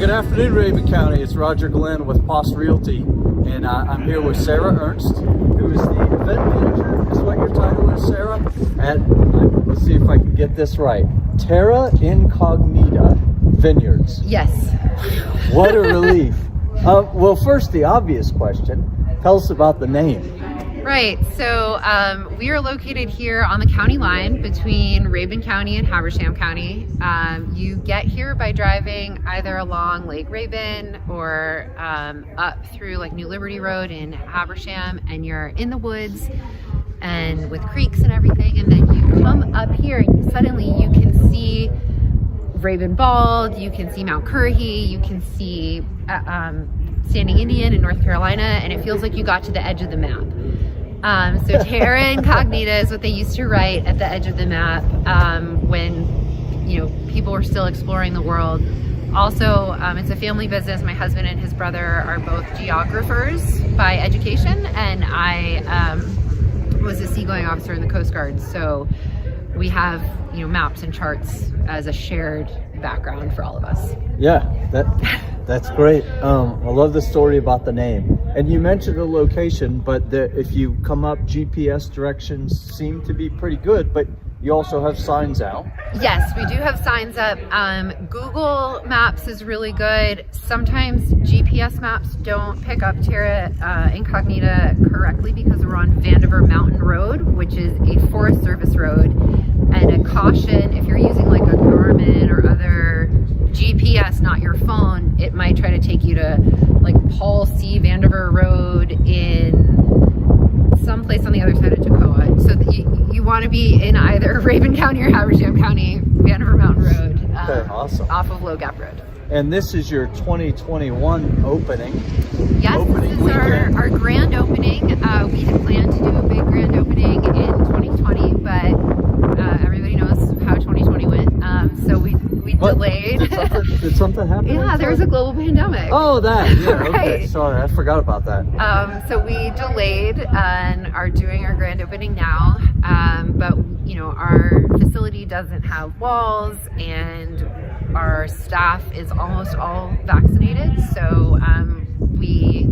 Good afternoon, Rabun County. It's Roger Glenn with Puppies Realty, and I'm here with Sarah Ernst, who is the event manager, is what your title is, Sarah, at, let's see if I can get this right, Terra Incognita Vineyards. Yes. What a relief. Well, first, the obvious question. Tell us about the name. Right, so we are located here on the county line between Rabun County and Habersham County. You get here by driving either along Lake Rabun or up through like New Liberty Road in Habersham, and you're in the woods and with creeks and everything, and then you come up here and suddenly you can see Rabun Bald, you can see Mount Currahee, you can see Standing Indian in North Carolina, and it feels like you got to the edge of the map. So Terra Incognita is what they used to write at the edge of the map when people were still exploring the world. Also, it's a family business. My husband and his brother are both geographers by education, and I was a seagoing officer in the Coast Guard. So we have maps and charts as a shared background for all of us. Yeah, that's great. I love the story about the name. And you mentioned the location, but if you come up, GPS directions seem to be pretty good, but you also have signs out. Yes, we do have signs up. Google Maps is really good. Sometimes GPS maps don't pick up Terra Incognita correctly because we're on Vandiver Mountain Road, which is a Forest Service road. And a caution, if you're using like a Garmin or other GPS, not your phone, it might try to take you to like Paul C. Vandiver Road in someplace on the other side of Toccoa. So you want to be in either Rabun County or Habersham County, Vandiver Mountain Road. Okay, awesome. Off of Low Gap Road. And this is your 2021 opening. Yes, this is our grand opening. We had planned to do a big grand opening in 2020, but everybody knows how 2020 went. So we delayed. Did something happen? Yeah, there was a global pandemic. Oh, that. Yeah, Right. Okay, sorry, I forgot about that. So we delayed and are doing our grand opening now. But our facility doesn't have walls, and our staff is almost all vaccinated. So we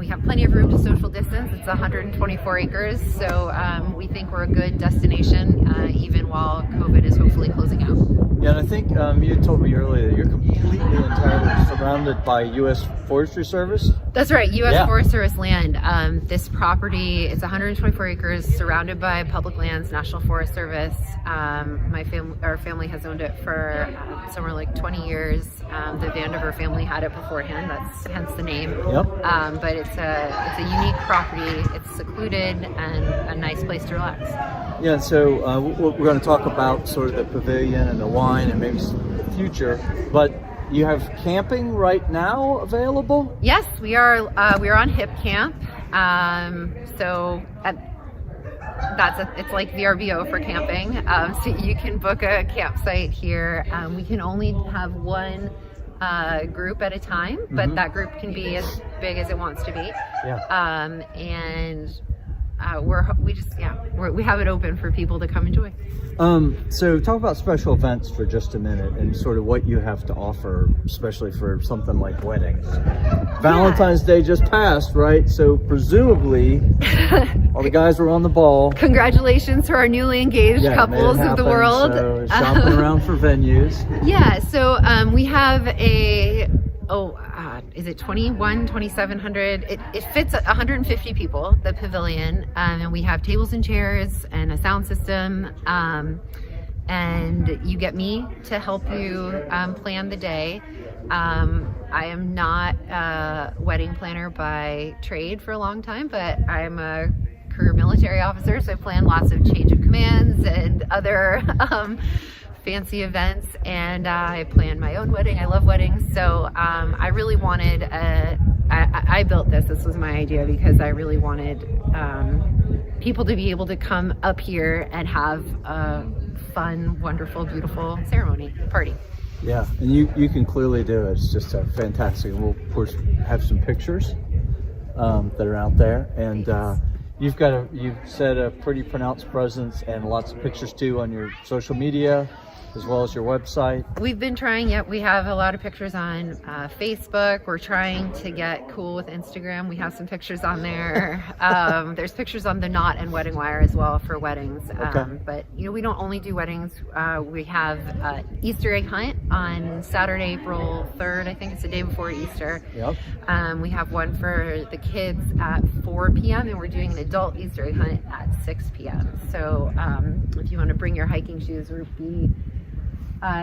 have plenty of room to social distance. It's 124 acres, so we think we're a good destination, even while COVID is hopefully closing out. Yeah, and I think you told me earlier that you're completely entirely surrounded by U.S. Forestry Service. That's right, U.S. Forest Service land. This property is 124 acres, surrounded by public lands, National Forest Service. Our family has owned it for somewhere like 20 years. The Vandiver family had it beforehand. That's hence the name. Yep. But it's a unique property. It's secluded and a nice place to relax. Yeah, so we're going to talk about sort of the pavilion and the wine and maybe the future, but you have camping right now available? Yes, we are on Hip Camp. It's like VRBO for camping. So you can book a campsite here. We can only have one group at a time, but that group can be as big as it wants to be. Yeah. We have it open for people to come enjoy. So talk about special events for just a minute and sort of what you have to offer, especially for something like weddings. Valentine's Day just passed, right? So presumably all the guys were on the ball. Congratulations to our newly engaged couples of the world. So shopping around for venues. Yeah, so we have is it 2,700? It fits 150 people, the pavilion, and we have tables and chairs and a sound system, and you get me to help you plan the day. I am not a wedding planner by trade for a long time, but I'm a career military officer, so I plan lots of change of commands and other fancy events, and I planned my own wedding. I love weddings, so I really wanted I built this was my idea because I really wanted people to be able to come up here and have a fun, wonderful, beautiful ceremony party. Yeah, and you can clearly do it. It's just fantastic. We'll of course have some pictures that are out there, and you've said a pretty pronounced presence and lots of pictures too on your social media, as well as your website. We've been trying, we have a lot of pictures on Facebook. We're trying to get cool with Instagram. We have some pictures on there. There's pictures on the Knot and Wedding Wire as well for weddings. Okay. But we don't only do weddings. We have Easter egg hunt on Saturday, April 3rd. I think it's the day before Easter. Yep. We have one for the kids at 4 p.m. and we're doing an adult Easter egg hunt at 6 p.m. So if you want to bring your hiking shoes, we'll be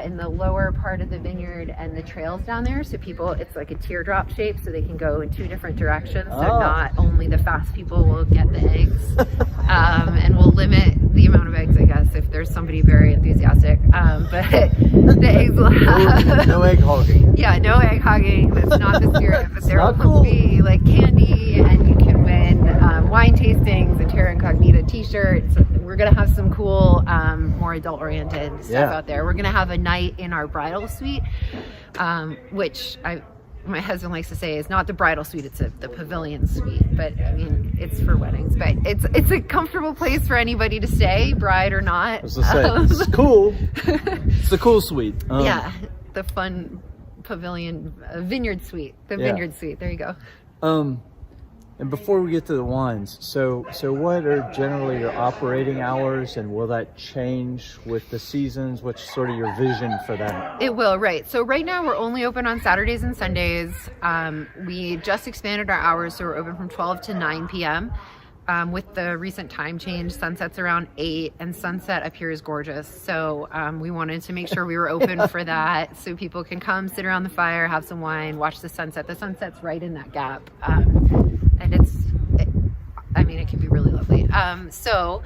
in the lower part of the vineyard and the trails down there, so people, it's like a teardrop shape, so they can go in 2 different directions. So not only the fast people will get the eggs, and we'll limit the amount of eggs, I guess, if there's somebody very enthusiastic. But the eggs will have no egg hogging. Yeah, no egg hogging. That's not the spirit. But there will cool. be like candy, and you can win wine tastings, a Terra Incognita t-shirts. We're gonna have some cool, more adult-oriented stuff out there. We're gonna have a night in our bridal suite, which my husband likes to say is not the bridal suite, it's the pavilion suite. But I mean, it's for weddings. But it's a comfortable place for anybody to stay, bride or not. I was gonna say, it's cool. It's the cool suite. Yeah, the fun pavilion vineyard suite. The vineyard suite. There you go. And before we get to the wines, so what are generally your operating hours, and will that change with the seasons? What's sort of your vision for that? It will, right. So right now we're only open on Saturdays and Sundays. We just expanded our hours, so we're open from 12 to 9 p.m. With the recent time change, sunset's around 8, and sunset up here is gorgeous. So we wanted to make sure we were open for that, so people can come, sit around the fire, have some wine, watch the sunset. The sunset's right in that gap. And it can be really lovely. So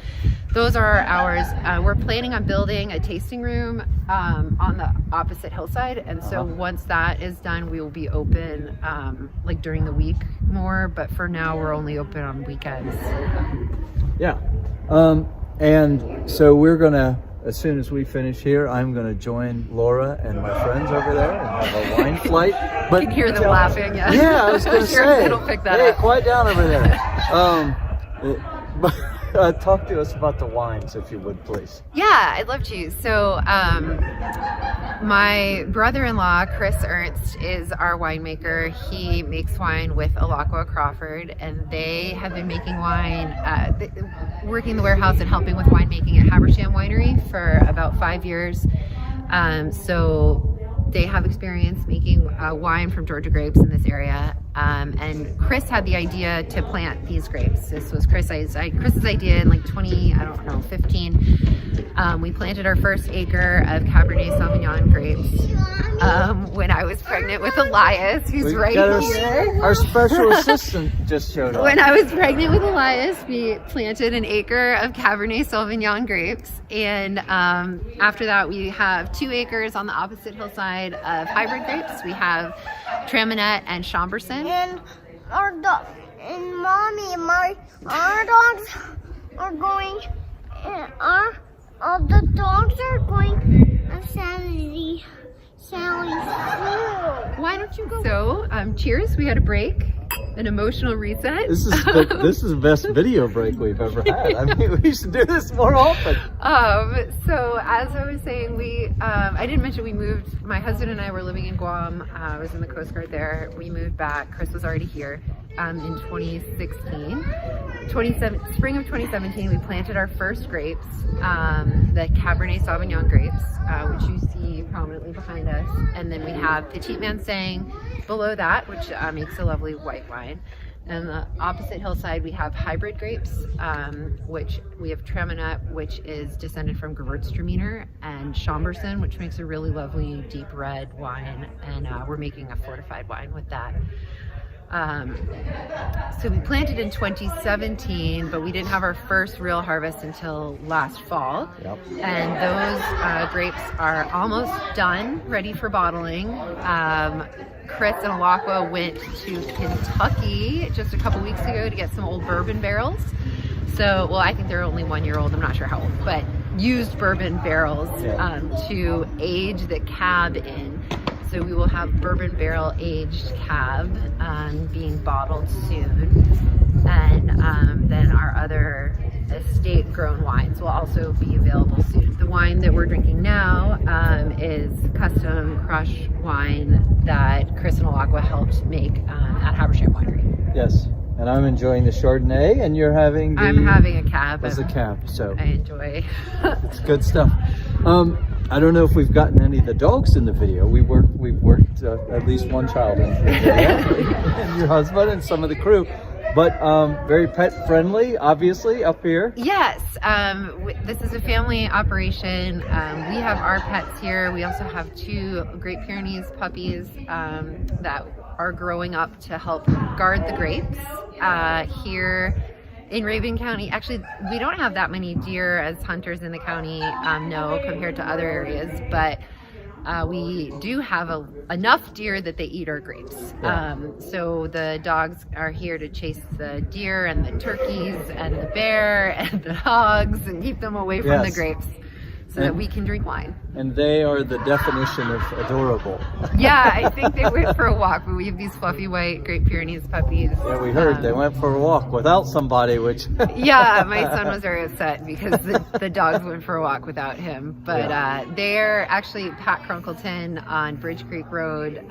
those are our hours. We're planning on building a tasting room on the opposite hillside. And so once that is done, we will be open like during the week more. But for now, we're only open on weekends. Yeah. And so we're going to, as soon as we finish here, I'm going to join Laura and my friends over there and have a wine flight. But you can hear them laughing, yeah. Yeah, I was going to say, it'll pick that hey, up. quiet down over there. Talk to us about the wines, if you would, please. Yeah, I'd love to. So my brother-in-law, Ernst, is our winemaker. He makes wine with Alakwa Crawford, and they have been making wine, working the warehouse and helping with winemaking at Habersham Winery for about 5 years. So they have experience making wine from Georgia grapes in this area. And Chris had the idea to plant these grapes. This was Chris's idea in like 2015. We planted our first acre of Cabernet Sauvignon grapes when I was pregnant with Elias, who's right here. Our special assistant just showed up. When I was pregnant with Elias, we planted an acre of Cabernet Sauvignon grapes. And after that, we have 2 acres on the opposite hillside of hybrid grapes. We have Traminette and Chambourcin. And our dog and mommy, our dogs are going, and the dogs are going on Sally's food. Why don't you go? So, cheers. We had a break, an emotional reset. This is the best video break we've ever had. I mean, we should do this more often. So as I was saying, I didn't mention we moved. My husband and I were living in Guam. I was in the Coast Guard there. We moved back. Chris was already here in 2016. Spring of 2017, we planted our first grapes, the Cabernet Sauvignon grapes, which you see prominently behind us. And then we have Petit Manseng below that, which makes a lovely white wine. And the opposite hillside, we have hybrid grapes, which we have Traminette, which is descended from Gewürztraminer, and Chambourcin, which makes a really lovely deep red wine. And we're making a fortified wine with that. So we planted in 2017, but we didn't have our first real harvest until last fall. Yep. And those grapes are almost done, ready for bottling. Chris and Alakwa went to Kentucky just a couple weeks ago to get some old bourbon barrels. So, well, I think they're only 1 year old. I'm not sure how old, but used bourbon barrels to age the cab in. So we will have bourbon barrel aged cab being bottled soon. And then our other grown wines will also be available soon. The wine that we're drinking now is custom crush wine that Chris and Alagua helped make at Habersham Winery. Yes, and I'm enjoying the Chardonnay, and you're having the... I'm having a cab. As a cab, so... I enjoy. It's good stuff. I don't know if we've gotten any of the dogs in the video. We've worked at least one child in the video, and your husband and some of the crew. But very pet friendly, obviously, up here. Yes, this is a family operation. We have our pets here. We also have 2 Great Pyrenees puppies that are growing up to help guard the grapes here in Rabun County. Actually, we don't have that many deer as hunters in the county, no, compared to other areas, but we do have enough deer that they eat our grapes. Yeah. So the dogs are here to chase the deer and the turkeys and the bear and the hogs and keep them away from the grapes so that we can drink wine. And they are the definition of adorable. Yeah, I think they went for a walk, but we have these fluffy white Great Pyrenees puppies. Yeah, we heard they went for a walk without somebody, which... Yeah, my son was very upset because the dogs went for a walk without him. But they're actually Pat Crunkleton on Bridge Creek Road.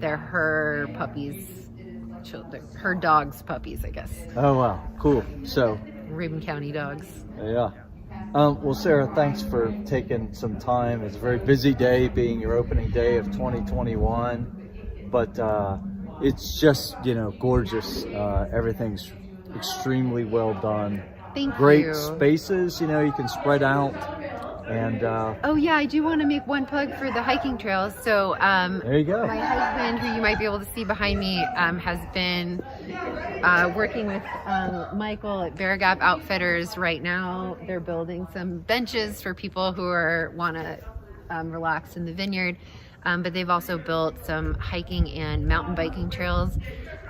They're her puppies, her dog's puppies, I guess. Oh, wow. Cool. So... Rabun County dogs. Yeah. Well, Sarah, thanks for taking some time. It's a very busy day, being your opening day of 2021, but it's just, gorgeous. Everything's extremely well done. Thank you. Great spaces, you can spread out. And oh yeah, I do want to make one plug for the hiking trails. So there you go. My husband, who you might be able to see behind me, has been working with Michael at Bear Gap Outfitters. Right now, they're building some benches for people who want to relax in the vineyard. But they've also built some hiking and mountain biking trails.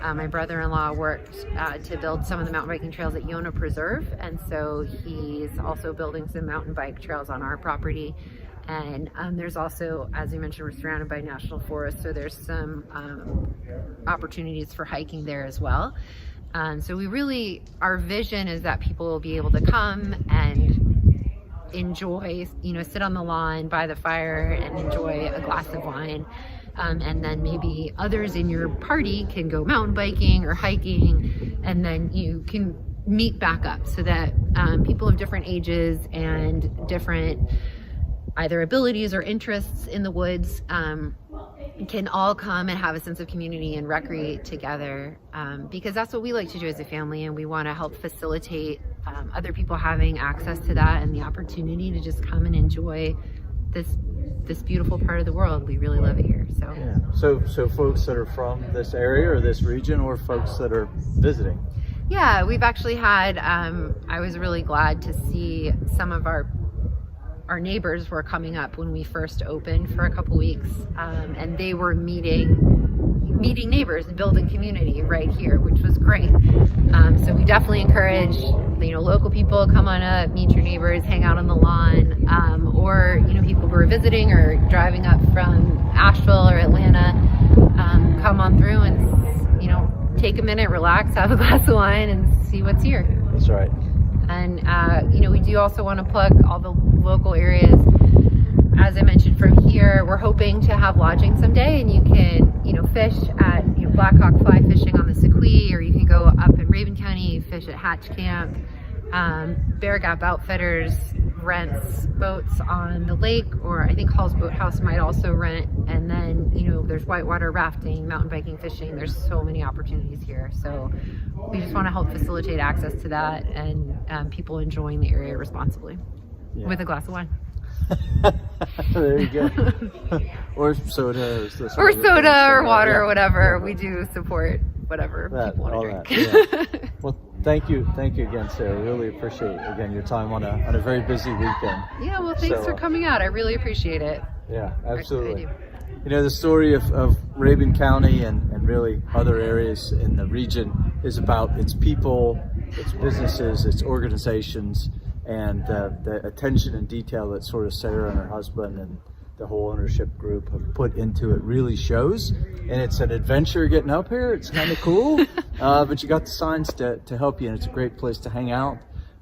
My brother-in-law worked to build some of the mountain biking trails at Yonah Preserve, and so he's also building some mountain bike trails on our property. And there's also, as you mentioned, we're surrounded by national forests, so there's some opportunities for hiking there as well. So our vision is that people will be able to come and enjoy, sit on the lawn by the fire and enjoy a glass of wine. And then maybe others in your party can go mountain biking or hiking, and then you can meet back up so that people of different ages and different either abilities or interests in the woods can all come and have a sense of community and recreate together, because that's what we like to do as a family, and we want to help facilitate other people having access to that and the opportunity to just come and enjoy this beautiful part of the world. We really love it here. So yeah. So folks that are from this area or this region, or folks that are visiting? Yeah, we've actually had I was really glad to see some of our neighbors were coming up when we first opened for a couple weeks, and they were meeting neighbors and building community right here, which was great. So we definitely encourage local people, come on up, meet your neighbors, hang out on the lawn, or people who are visiting or driving up from Asheville or Atlanta, come on through and take a minute, relax, have a glass of wine, and see what's here. That's right. And we do also want to plug all the local areas. As I mentioned, from here we're hoping to have lodging someday, and you can fish at Black Hawk fly fishing on the Sequoia, or you can go up in Rabun County, fish at Hatch Camp. Bear Gap Outfitters rents boats on the lake, or I think Hall's Boathouse might also rent. And then there's whitewater rafting, mountain biking, fishing. There's so many opportunities here, so we just want to help facilitate access to that and people enjoying the area responsibly with a glass of wine. There you go. Or soda, or soda, or water, or whatever. We do support whatever people want to drink. Yeah. Well, thank you again, Sarah. Really appreciate your time on a very busy weekend. Yeah, well, thanks for coming out. I really appreciate it. Yeah, absolutely. I do. The story of Rabun County and really other areas in the region is about its people, its businesses, its organizations, and the attention and detail that sort of Sarah and her husband and the whole ownership group have put into it really shows. And it's an adventure getting up here. It's kind of cool, but you got the signs to help you, and it's a great place to hang out.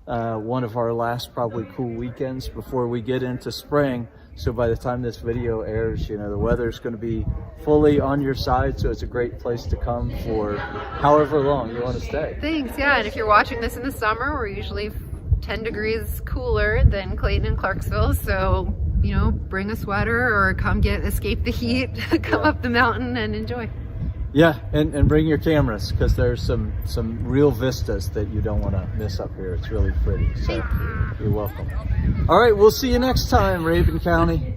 one of our last probably cool weekends before we get into spring. So by the time this video airs, you know, the weather's going to be fully on your side. So it's a great place to come for however long you want to stay. Thanks. Yeah. And if you're watching this in the summer, we're usually 10 degrees cooler than Clayton and Clarkesville. So, you know, bring a sweater or come escape the heat, come up the mountain and enjoy. Yeah, and bring your cameras, because there's some real vistas that you don't want to miss up here. It's really pretty. So Thank you. You're welcome. All right, we'll see you next time, Rabun County.